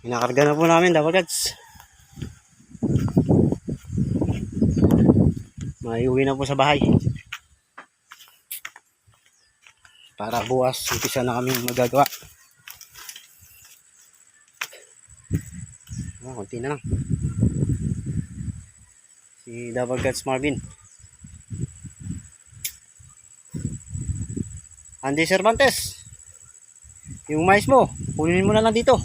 Inakarga na po namin, double cuts. Maiuwi na po sa bahay. Para bukas, umpisa na kami magagawa. Konti na lang. Si double cuts Marvin. Andy Cervantes. Yung mais mo, kunin mo na lang dito.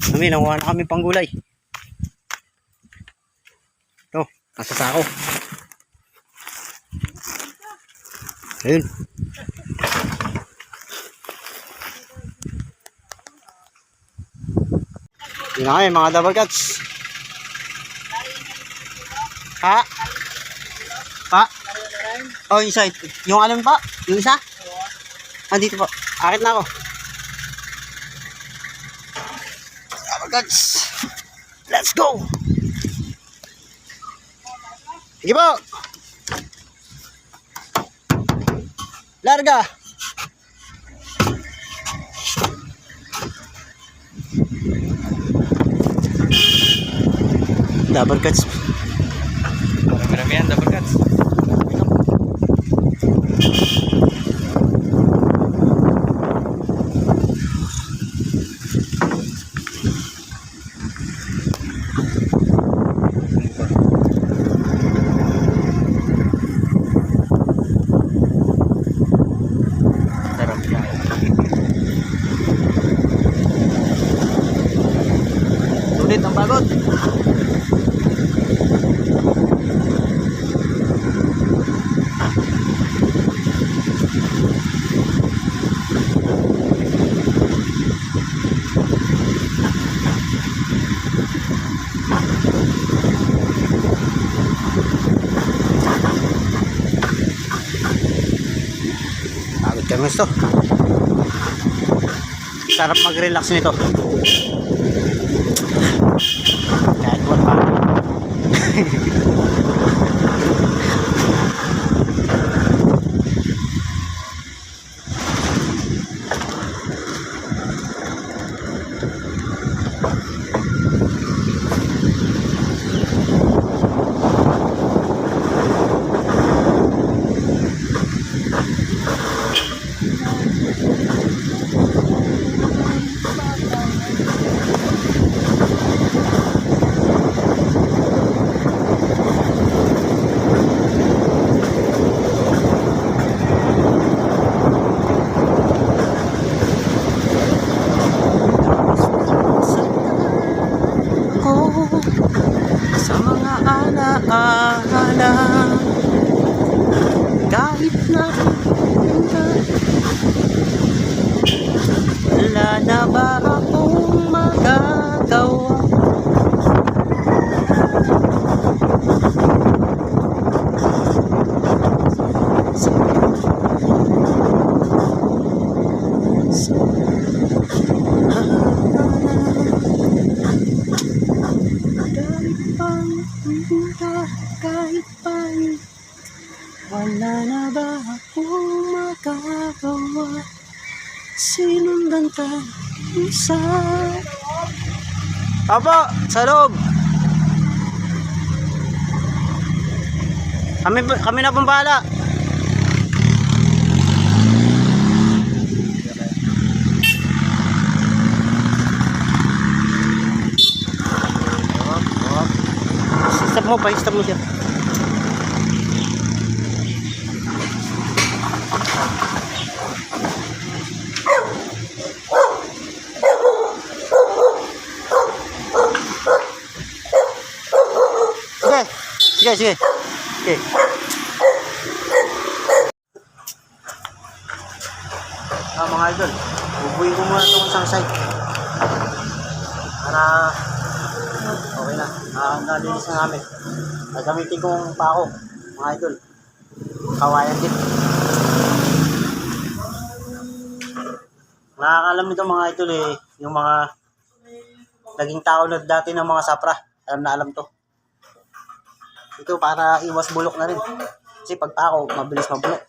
Kami, nakuha na kami panggulay. Ito, nasa sako. Ayun. Yun na kayo, mga double cuts. Ha? Pa? Oh, yung isa. Yung alam pa? Yung isa? Andito po. Akit na ako. Double cuts. Let's go! Sige po! Larga! Double cuts. Marami yan, double cuts. Sarap yan. Sulit ang pagod. Pagod kami gusto. Sarap mag-relax nito. Kahit wala pa. Sa mga alaala, kahit na wala na ba akong magagawa? Kahit paano, wala na ba akong magagawa? Sinundan tayo isa. Apo, sa loob. Kami na pong bahala. Stop mo siya. Sige. Okay. Mga idol, bubuin ko muna itong isang side. Para okay na. Nalinis na namin. Gagamitin kong pako, mga idol. Kawayan din. Nakakalam nito mga idol yung mga naging tao na dati ng mga sapra. Alam na alam to. Ito para iwas bulok na rin. Kasi pag pako, mabilis mabulok.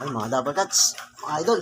Ay, mga double cuts. Mga idol.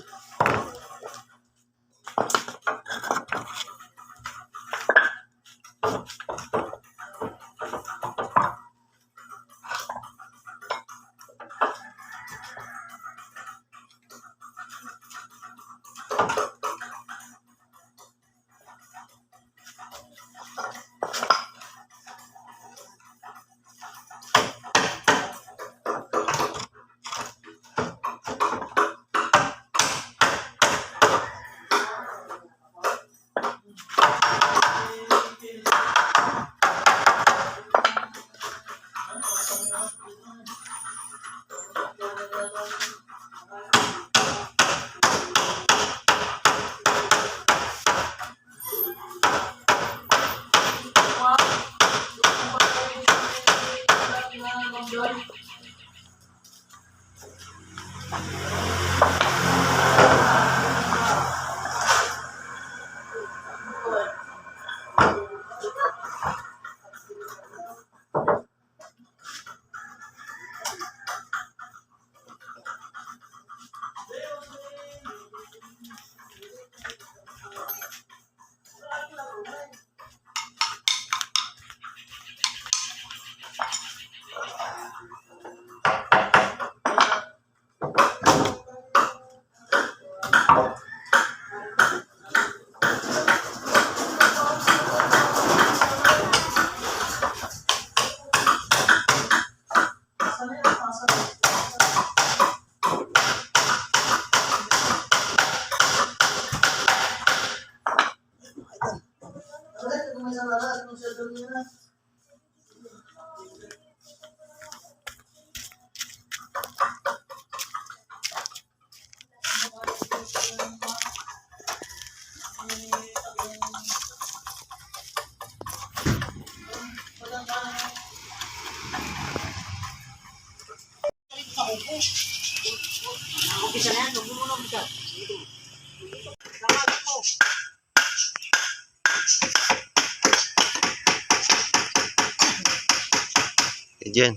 Umpisa na yan. Huwag mo muna umpisa. Diyan.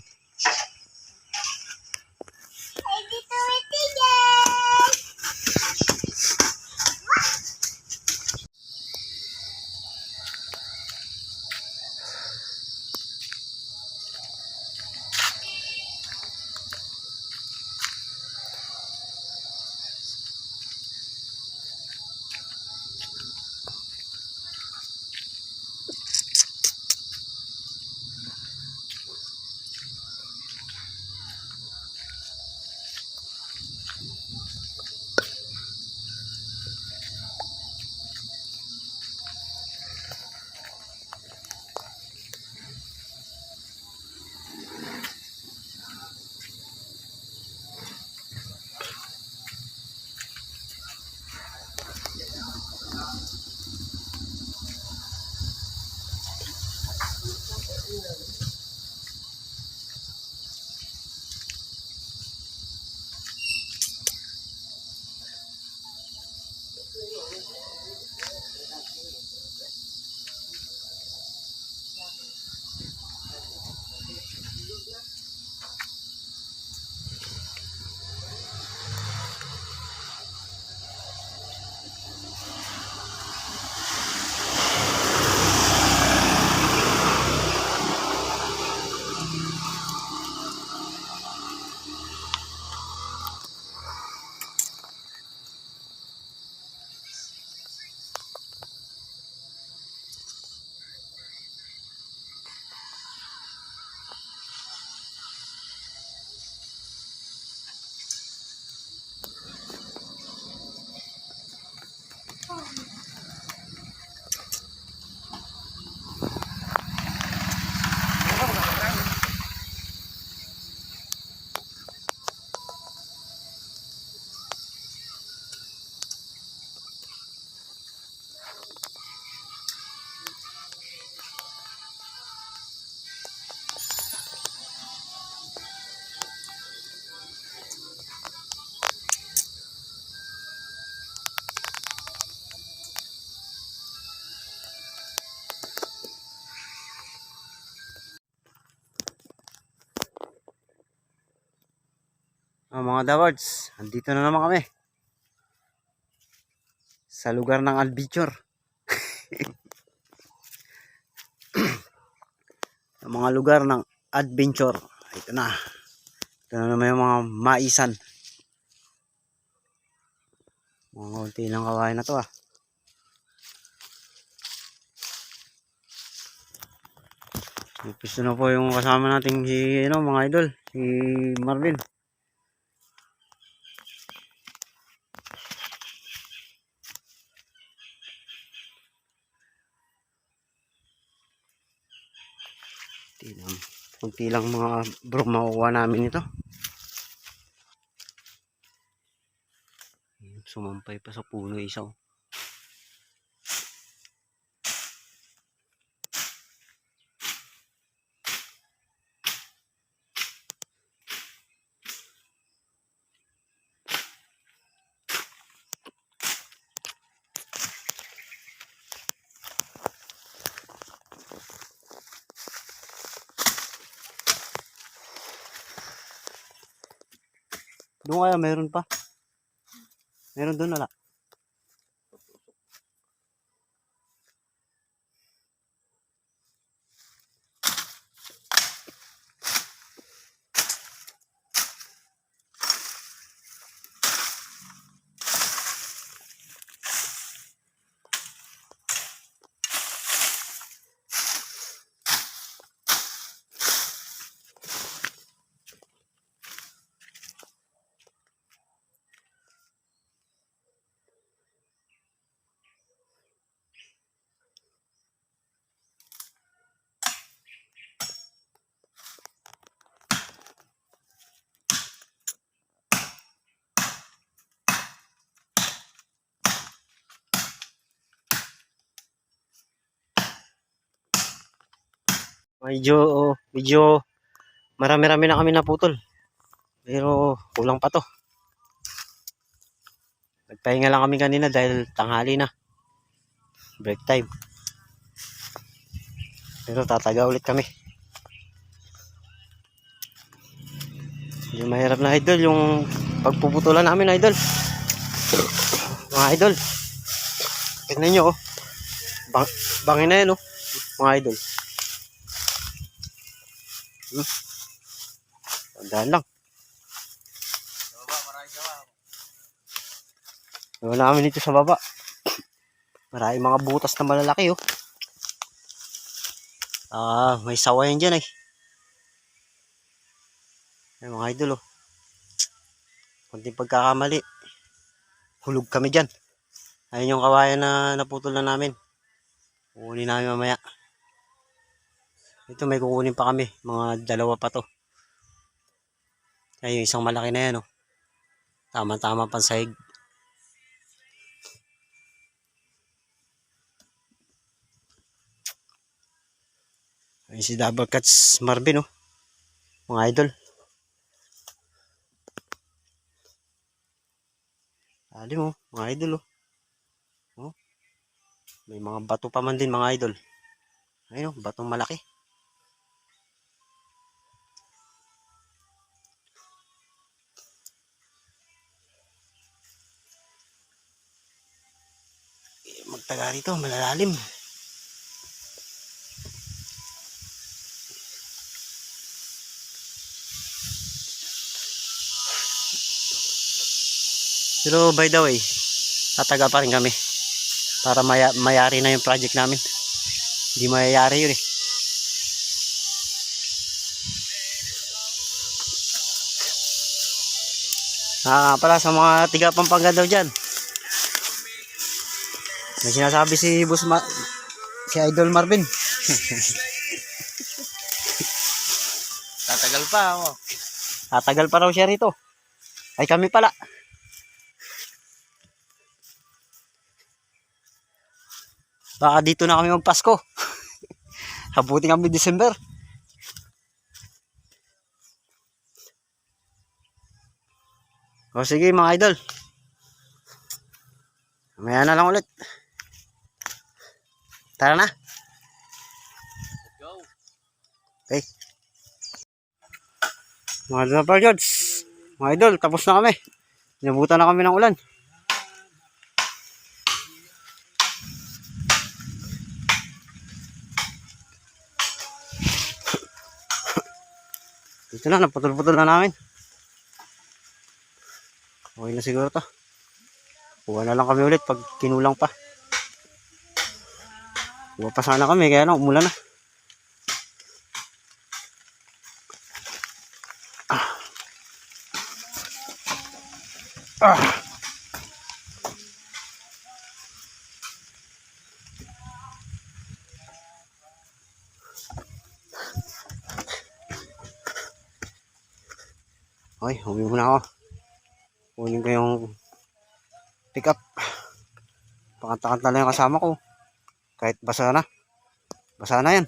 Mga dawards, andito na naman kami sa lugar ng adventure. Sa mga lugar ng adventure. Ito na. Ito na naman yung mga maisan. Mga konti lang kawain na to ah. Gusto na po yung kasama nating si mga idol, si Marvin. Kunti lang mga bro makukuha namin ito. Sumampay pa sa puno isaw. Doon kaya meron pa. Meron doon wala. Medyo marami-rami na kami naputol. Pero kulang pa to. Nagpahinga lang kami kanina dahil tanghali na. Break time. Pero tataga ulit kami. Yung mahirap na idol, yung pagpuputulan namin idol. Mga idol. Tignan nyo oh. Bangin na yan oh. Mga idol. Tandaan lang. Wala namin dito sa baba. Maraming mga butas na malalaki oh. May sawayan dyan eh. Ay mga idol oh. Kunting pagkakamali. Hulog kami dyan. Ayun yung kawayan na naputol na namin. Kukunin namin mamaya. Ito may kukunin pa kami. Mga dalawa pa to. Ayun isang malaki na yan oh. Tama-tama pansahig. Ayun si Double Cuts Marvin oh. Mga idol. Alim oh. Mga idol oh. Oh. May mga bato pa man din mga idol. Ayun oh. Batong malaki. Magtaga rito. Malalalim. Pero by the way, tataga pa rin kami para mayari na yung project namin. Hindi mayayari yun eh. Pala sa mga tiga Pampanga daw dyan. May sinasabi si si Idol Marvin. Tatagal pa ako. Tatagal pa raw siya rito. Ay kami pala. Baka dito na kami magpasko. Habutin kami December. O sige mga idol. Mamaya na lang ulit. Tara na. Let's go. Okay. Mga idol pa George. Mga idol, tapos na kami. Inabutan na kami ng ulan. Dito na, naputol-putol na namin. Okay na siguro to. Kuha na lang kami ulit pag kinulang pa. Kuha pa sana kami, kaya lang umulan na. Okay, huwi muna ako. Kunin ko yung pick up. Pakanta-kanta lang yung kasama ko. Kahit basa na. Basa na yan.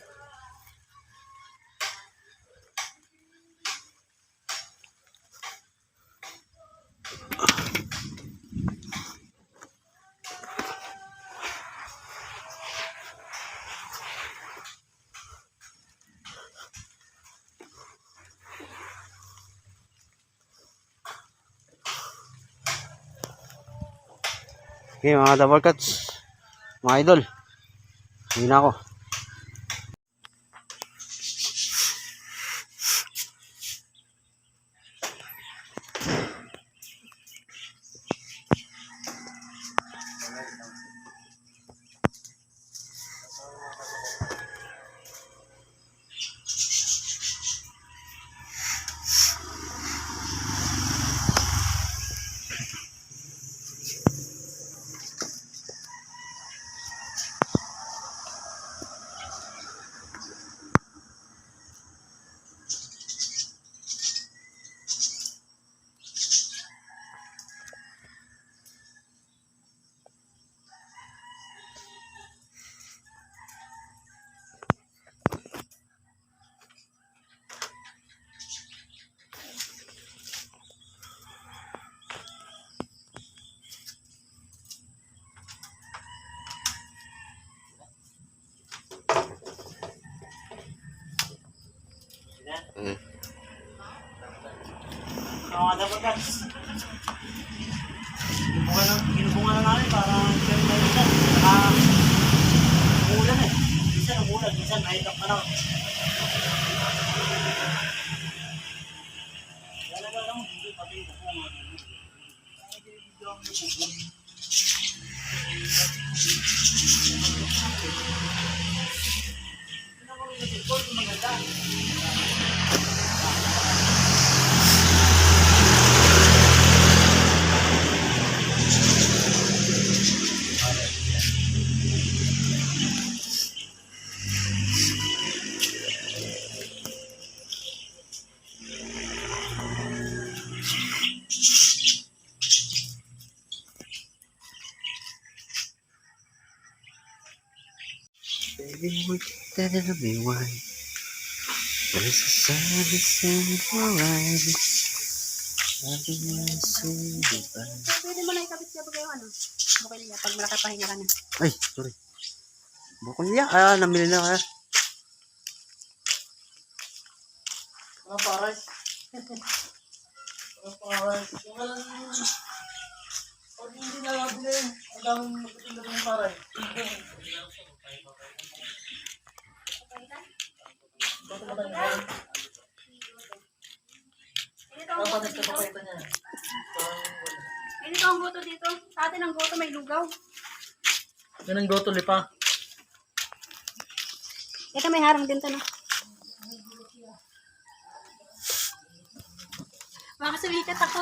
Okay mga double cuts. Mga idol. Hindi na ako. Mga double cuts. Kinubungan na namin para share na rin dyan. Saka umulan eh. Minsan umulan, minsan nahitap na lang. Talaga lang, hindi pati yung bubungan. Baby, we can tell me why. There's a sadness in your eyes. Sabi niya say goodbye. Pwede mo na ikabit siya pag yung ano, bukil niya, pag malaki pahinga ka na. Ay, sorry. Bukol niya. Namili na kaya. Mga pares. Mga pares. Yung alam pag hindi na nabili, ang daming magtitinda ng pares. Ganito ang goto dito. Sa atin ang goto may lugaw. Yan ang goto lipa. Ito may harang din to, no? Makasumikat ako.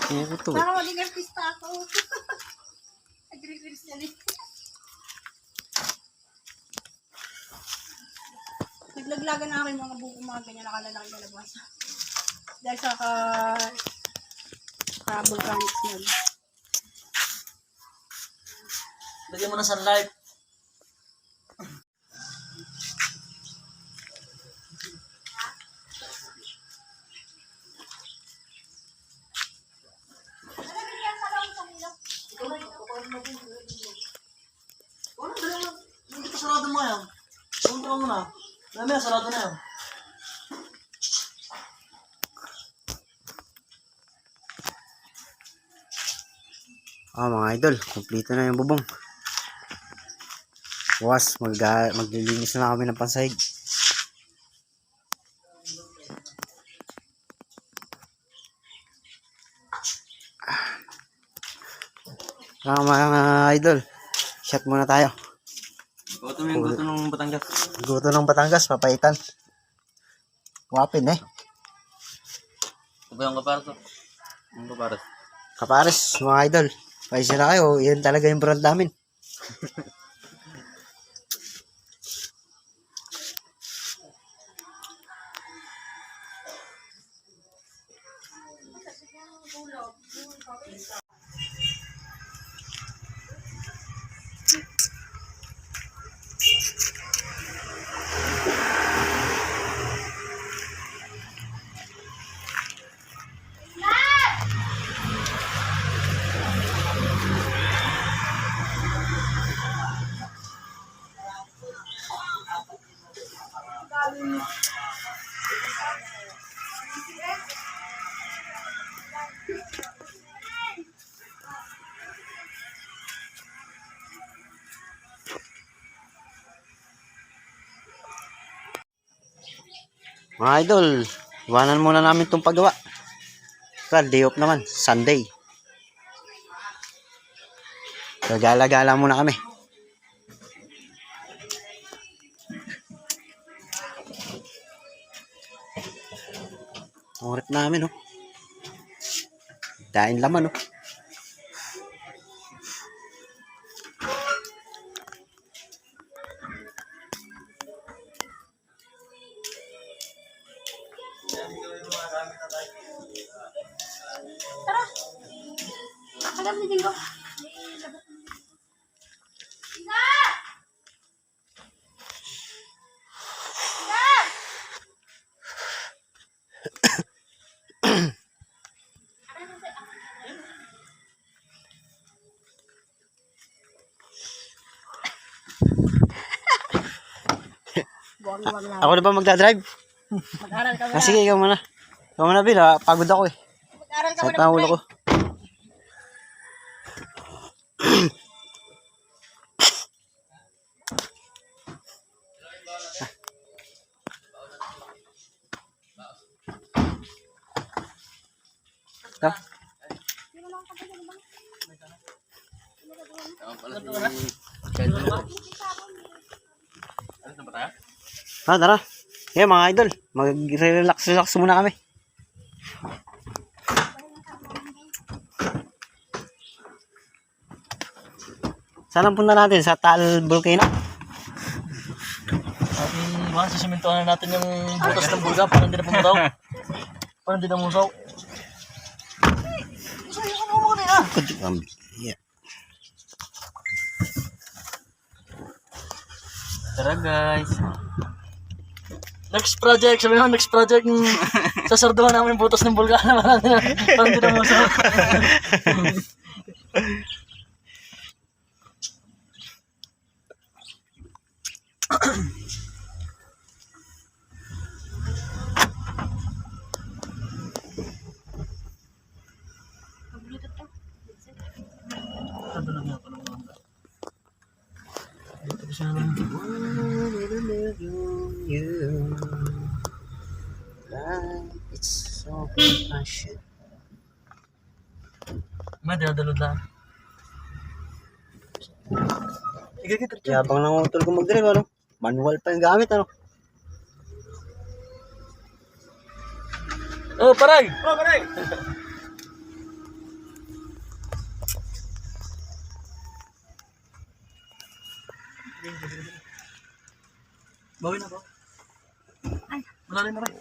Ano to? Para maging artista ako. Agree-agree siya rin. Naglaglagan na ako yung mga buko, mga ganyan nakalalaki na labas. Dahil sa volcanic smog. Lagyan mo na sunlight. Hindi ka sarado mo yan. Punta ka muna. Dami na, sarado na yan. Mga idol, kumpleto na yung bubong. Bukas, maglilinis na kami ng pansahig. Mga idol, shot muna tayo. Gutom yung gutom ng Batangas. Guto ng Batangas, papaitan. Wapin eh. Ito ba yung kaparas? Yung kaparas. Kapares, mga idol. Paisa na kayo, yan talaga yung brand namin. Mga idol, iwanan muna namin itong paggawa. Well, day off naman, Sunday. Gagala-gala muna kami. Urit namin, oh. Daing laman, oh. Tara. Alam ni Dingo. Buwag lang. Ako na ba magdadrive? Mag-aral ka muna. Sige, ikaw muna. Ikaw muna, Bill. Pagod ako eh. Mag-aral ka Sakit muna. na ulo ko. Ah. Tara. Mga idol. Mag-relax muna kami. Saan ang punta natin? Sa Taal Volcano? Sisimintuhan na natin yung butas ng bulga para hindi na pumutaw. Para hindi na musaw. Yeah. Tara guys. Next project, sabi mo next project, sasarduhan namin yung butas ng bulga para hindi na musaw. It's so passion. Madadalod lang. Yabang ng utol ko mag-drive, ano? Manual pa yung gamit, ano? Oh, paray! Oh, paray! Bawin na ba? Ay. Malalim na rin.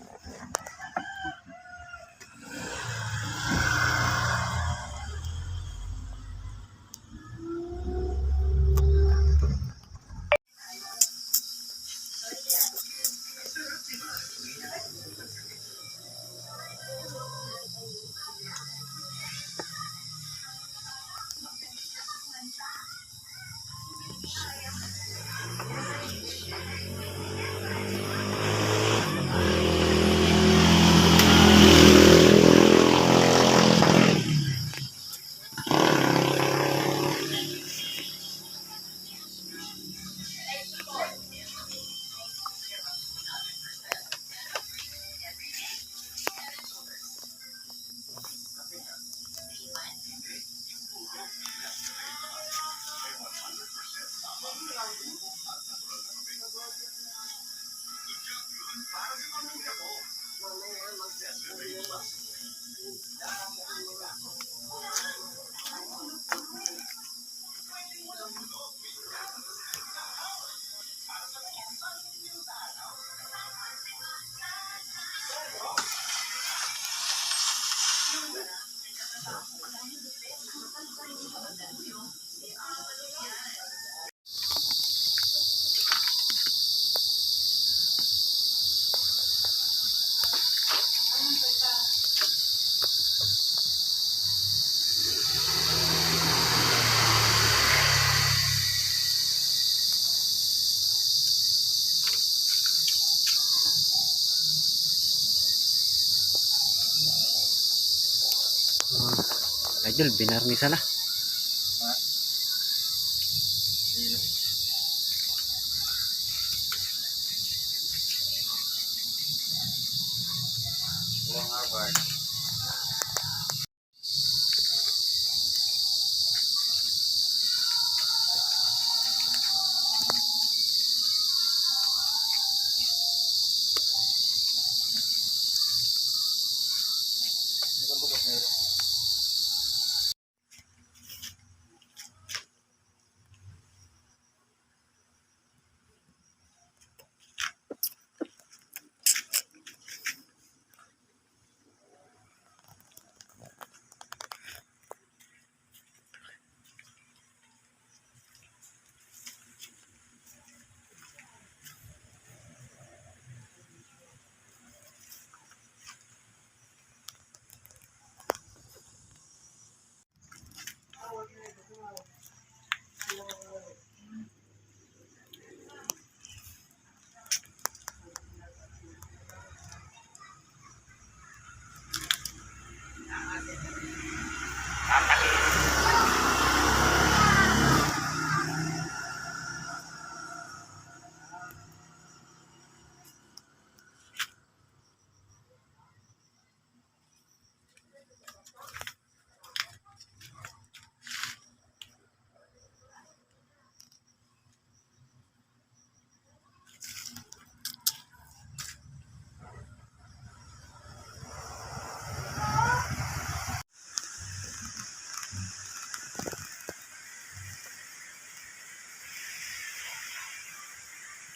Idol, binarnisa na.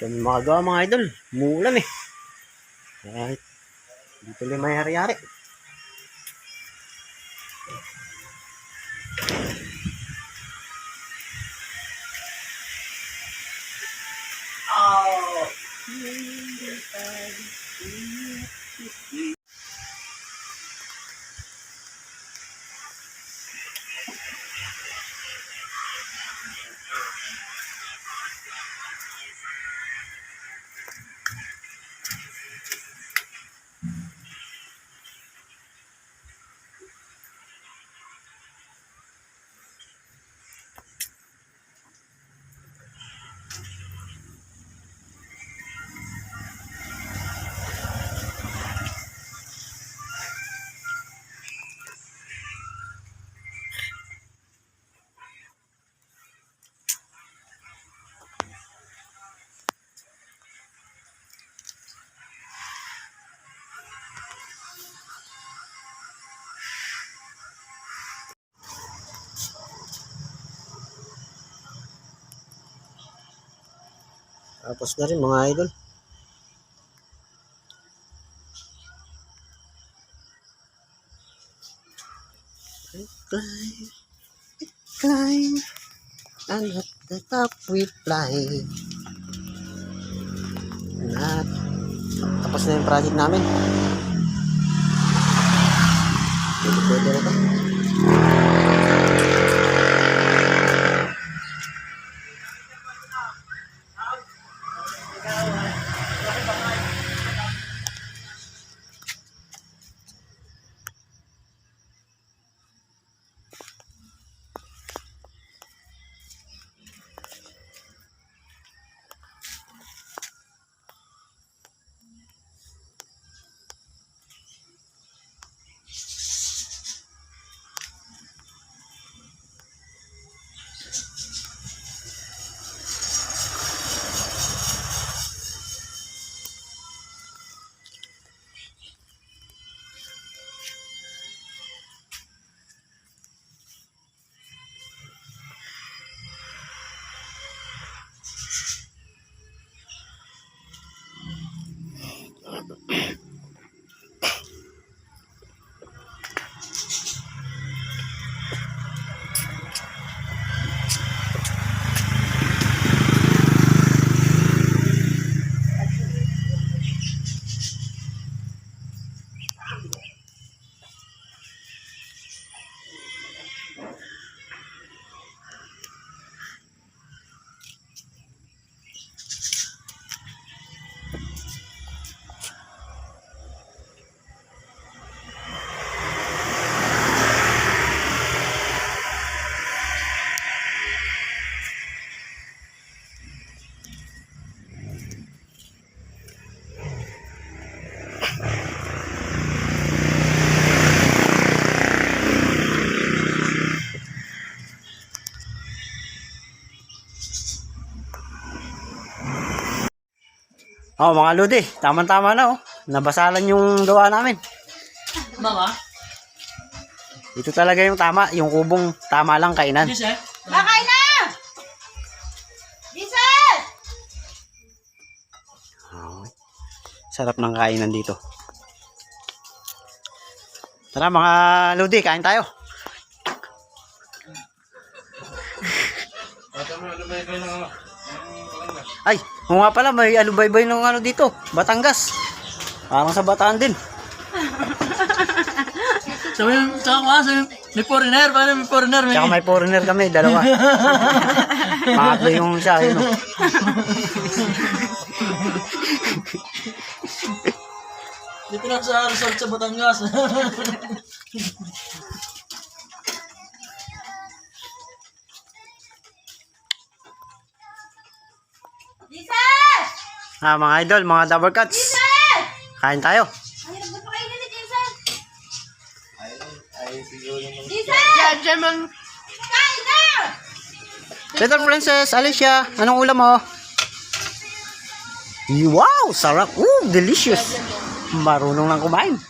Kami makagawa mga idol. Umuulan eh. Kahit hindi tuloy mayari-yari. Tapos na rin mga idol. Climb, and at the top we fly. At tapos na yung project namin. Pwede na to. Oh, mga lodi, tama-tama na oh. Nabasalan yung gawa namin. Mama? Ito talaga yung tama, yung kubong tama lang kainan. Yes, eh? Makain na! Diesel! Oh, sarap ng kainan dito. Tara mga lodi, kain tayo. Ay, o nga pala, may alubaybay ng ano dito, Batangas. Parang sa Bataan din. May foreigner, paano may foreigner? Tsaka may foreigner kami, dalawa. Pangatlo yung isa, yun. Oh. Dito lang sa resort sa Batangas. Diesel! Ah, mga idol, mga double cuts. Diesel! Kain tayo. Ay, nagba't makainin ni Diesel. Diesel! Yan, German. Kain na! Little Princess, Alicia, anong ulam mo? Wow, sarap. Delicious. Marunong lang kumain.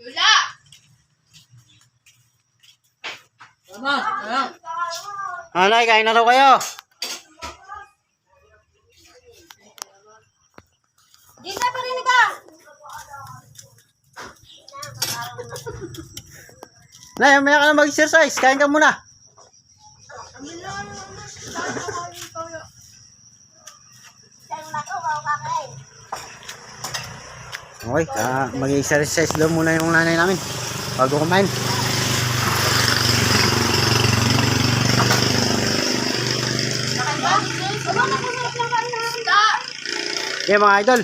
Lula! Tama, ayan. Anay, kain na raw kayo. Diesel, parinig ka! Nay, maya ka na mag-exercise. Kain ka muna. Okay, mag-exercise daw muna yung nanay namin bago kumain. Okay mga idol.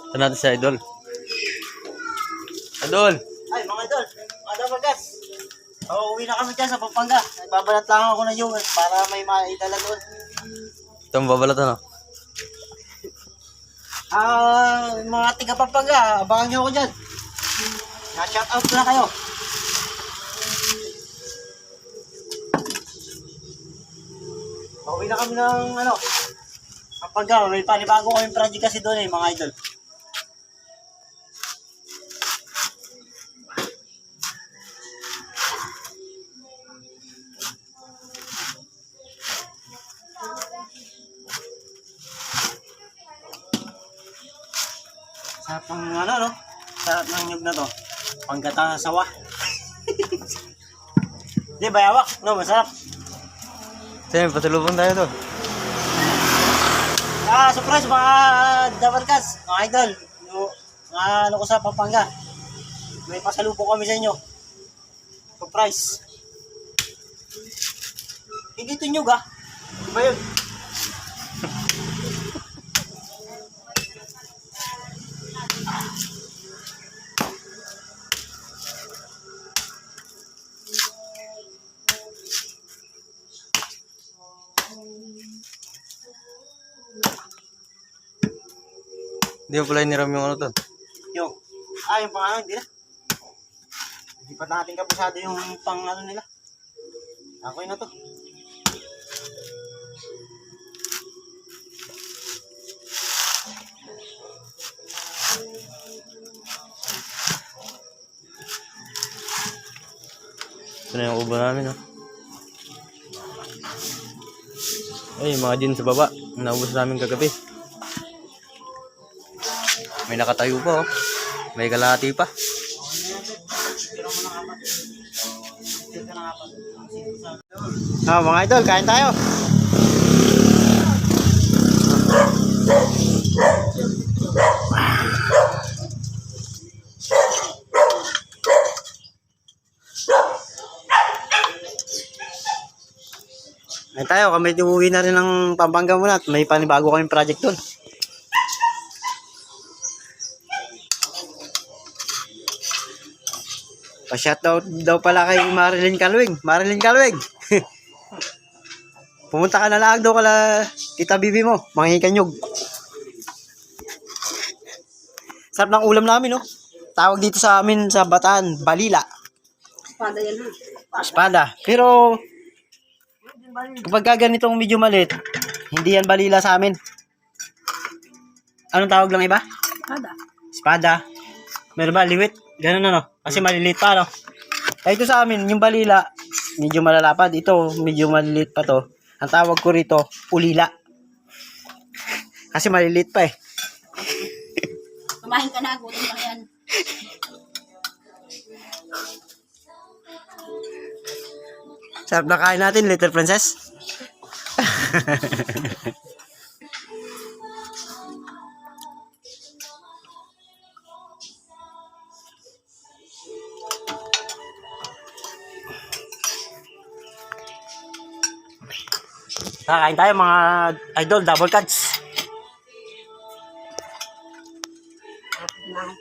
Ito natin si Idol. Idol! Ay mga idol, mga bagas. Uwi na kami dyan sa Pampanga. Nagbabalat lang ako ng yogurt para may maidala doon. Ito ang babalat ano? Mga tiga Pampanga, abangan nyo ako dyan. Na-shout out na kayo. Uwi na kami ng Pampanga. May panibago kami project kasi doon mga idol. Sarap ng sarap ng nyug na to. Panggata sa sawa. Di bayawak, no, masarap. Sige, pasalubong tayo to. Surprise mga Dabarkas, mga idol. Mga ko sa Pampanga. May pasalubong kami sa inyo. Surprise. Hindi ito nyug Iba yun. Hindi mo pala iniram yung ano to. Yung yung pang hindi na. Hindi pa natin kabusado yung pang nila. Ako na to. Ito na yung ubo namin, oh. Ay, yung mga gin sa baba. Naubos namin kagabi. May nakatayo pa, oh. May kalahati pa. Mga idol, kain tayo. Kain tayo, kami uuwi na rin ng Pampanga muna at may panibago kaming project doon. Pa-shoutout daw pala kay Marilyn Calwing. Marilyn Calwing. Pumunta ka na lang daw kala tita bibi mo. Mga kanyog. Sarap ng ulam namin, no? Tawag dito sa amin sa Bataan, balila. Espada yan ha. Espada. Pero, kapag ganitong medyo maliit, hindi yan balila sa amin. Anong tawag lang iba? Espada. Espada. Meron ba? Liwit? Ganun ano? Kasi maliliit pa, no? Kaya ito sa amin, yung balila, medyo malalapad. Ito, medyo maliliit pa to. Ang tawag ko rito, ulila. Kasi maliliit pa eh. Kumain ka na, gutom ka yan. Sarap na kain natin, Little Princess. Kakain tayo mga idol, double cuts. Mga